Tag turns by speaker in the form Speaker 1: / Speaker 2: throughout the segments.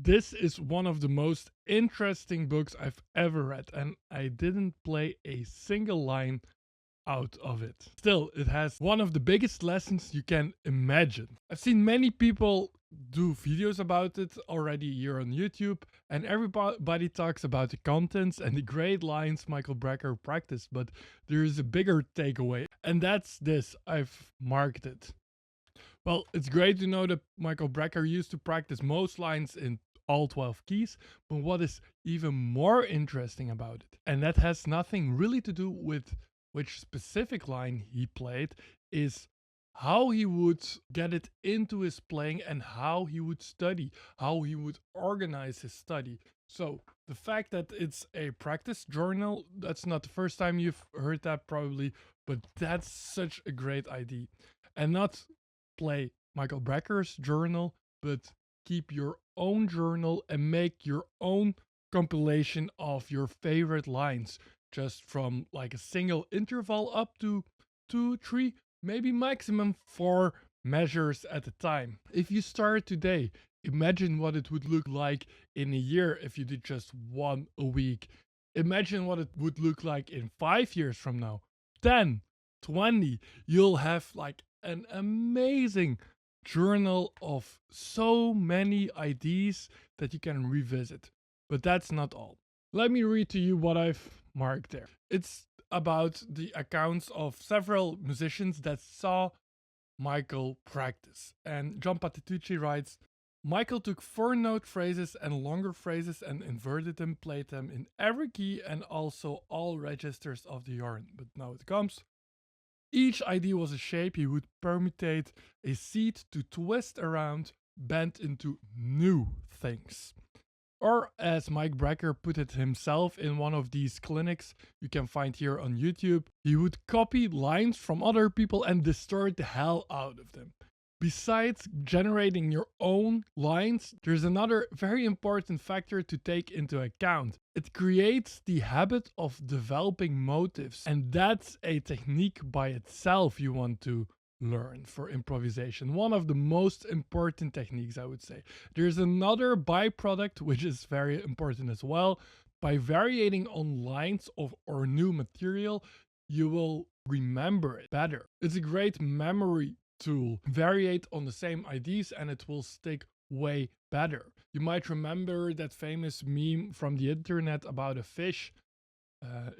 Speaker 1: This is one of the most interesting books I've ever read, and I didn't play a single line out of it. Still, it has one of the biggest lessons you can imagine. I've seen many people do videos about it already here on YouTube, and everybody talks about the contents and the great lines Michael Brecker practiced, but there is a bigger takeaway, and that's this. I've marked it. Well, it's great to know that Michael Brecker used to practice most lines in all 12 keys, but what is even more interesting about it, and that has nothing really to do with which specific line he played, is how he would get it into his playing and how he would study, how he would organize his study. So, the fact that it's a practice journal, that's not the first time you've heard that probably, but that's such a great idea. And not play Michael Brecker's journal, but keep your own journal and make your own compilation of your favorite lines, just from like a single interval up to 2, 3, maybe maximum 4 measures at a time. If you start today, imagine what it would look like in a year if you did just one a week. Imagine what it would look like in 5 years from now. 10, 20. You'll have like an amazing journal of so many ideas that you can revisit. But that's not all. Let me read to you what I've marked there. It's about the accounts of several musicians that saw Michael practice. And John Patitucci writes, Michael took 4-note phrases and longer phrases and inverted them, played them in every key and also all registers of the horn. But now it comes. Each idea was a shape he would permutate a seed to twist around, bend into new things. Or, as Mike Brecker put it himself in one of these clinics you can find here on YouTube, he would copy lines from other people and distort the hell out of them. Besides generating your own lines, there's another very important factor to take into account. It creates the habit of developing motives, and that's a technique by itself you want to learn for improvisation. One of the most important techniques, I would say. There's another byproduct which is very important as well. By varying on lines of or new material, you will remember it better. It's a great memory tool. Variate on the same ideas and it will stick way better. You might remember that famous meme from the internet about a fish.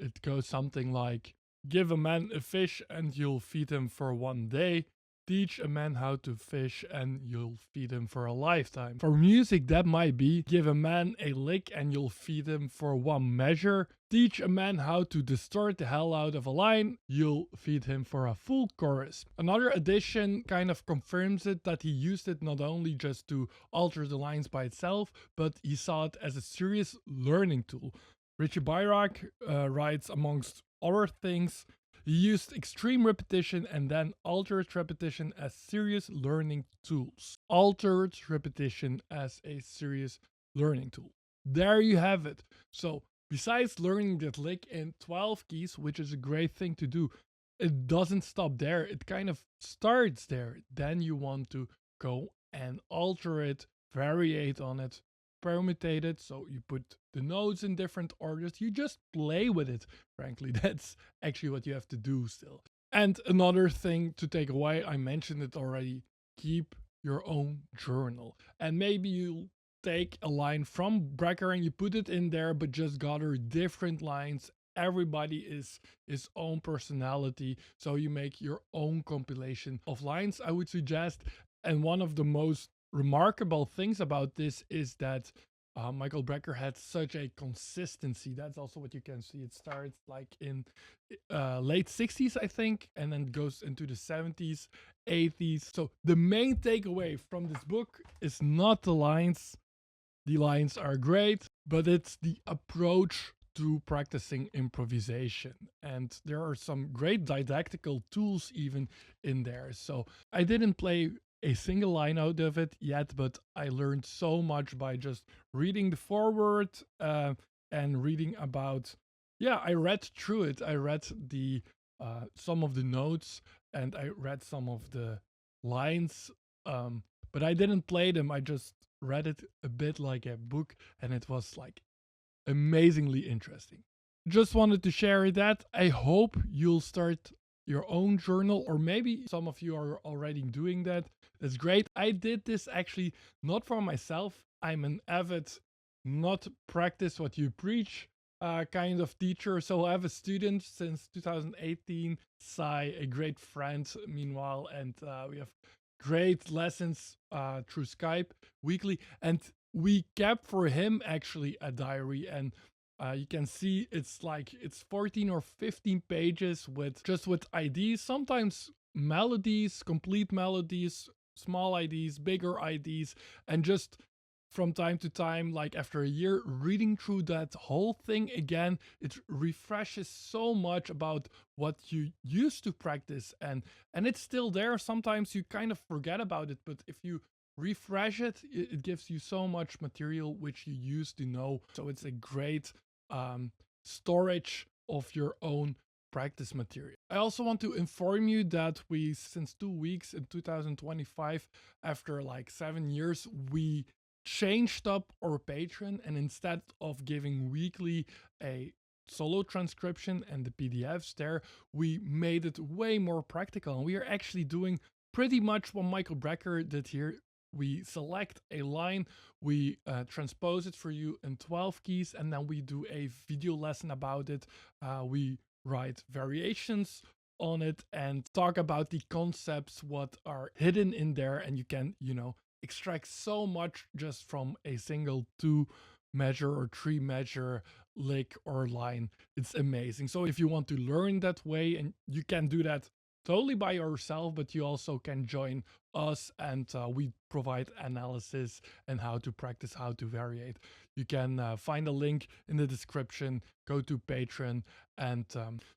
Speaker 1: It goes something like, give a man a fish and you'll feed him for one day. Teach a man how to fish and you'll feed him for a lifetime. For music, that might be, give a man a lick and you'll feed him for one measure. Teach a man how to distort the hell out of a line, you'll feed him for a full chorus. Another addition kind of confirms it, that he used it not only just to alter the lines by itself, but he saw it as a serious learning tool. Richie Bayrak writes, amongst other things, he used extreme repetition and then altered repetition as serious learning tools. Altered repetition as a serious learning tool. There you have it. So, besides learning that lick in 12 keys, which is a great thing to do, it doesn't stop there. It kind of starts there. Then you want to go and alter it, variate on it, permutate it, so you put the notes in different orders. You just play with it, frankly. That's actually what you have to do still. And another thing to take away, I mentioned it already, keep your own journal. And maybe you take a line from Brecker and you put it in there, but just gather different lines. Everybody is his own personality, so you make your own compilation of lines, I would suggest. And one of the most remarkable things about this is that Michael Brecker had such a consistency. That's also what you can see. It starts like in late 60s, I think, and then goes into the 70s, 80s. So the main takeaway from this book is not the lines. The lines are great, but it's the approach to practicing improvisation. And there are some great didactical tools even in there. So I didn't play a single line out of it yet, but I learned so much by just reading the foreword and reading about. Yeah, I read through it. I read the some of the notes and I read some of the lines, but I didn't play them. I just read it a bit like a book, and it was like amazingly interesting. Just wanted to share that. I hope you'll start your own journal, or maybe some of you are already doing that. That's great. I did this actually not for myself. I'm an avid, not practice what you preach kind of teacher. So I have a student since 2018, Sai, a great friend, meanwhile, and we have great lessons through Skype weekly. And we kept for him actually a diary, and you can see it's 14 or 15 pages with IDs, sometimes melodies, complete melodies, small IDs, bigger IDs, and just from time to time, like after a year, reading through that whole thing again, it refreshes so much about what you used to practice, and it's still there. Sometimes you kind of forget about it, but if you refresh it, it gives you so much material which you used to know. So it's a great storage of your own practice material. I also want to inform you that we, since 2 weeks in 2025, after like 7 years, we changed up our Patreon, and instead of giving weekly a solo transcription and the PDFs there, we made it way more practical. And we are actually doing pretty much what Michael Brecker did here. We select a line, we transpose it for you in 12 keys, and then we do a video lesson about it. We write variations on it and talk about the concepts, what are hidden in there, and you can, extract so much just from a single 2 measure or 3 measure lick or line. It's amazing. So if you want to learn that way, and you can do that totally by yourself, but you also can join us, and we provide analysis and how to practice, how to variate. You can find a link in the description, go to Patreon. And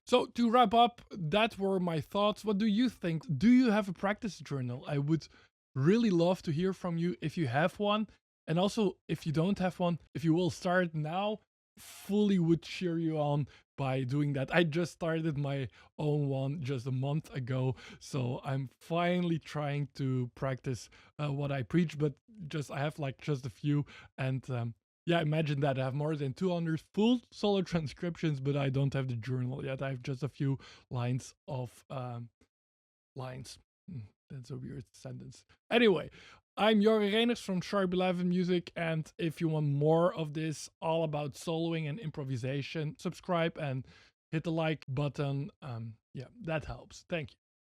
Speaker 1: so to wrap up, that were my thoughts. What do you think? Do you have a practice journal? I would really love to hear from you if you have one. And also, if you don't have one, if you will start now, fully would cheer you on by doing that. I just started my own one just a month ago, so I'm finally trying to practice what I preach, but I have like just a few. And yeah, imagine that I have more than 200 full solo transcriptions, but I don't have the journal yet. I have just a few lines of lines. That's a weird sentence. Anyway, I'm Jorge Reiners from Sharp 11 Music, and if you want more of this, all about soloing and improvisation, subscribe and hit the like button. Yeah, that helps. Thank you.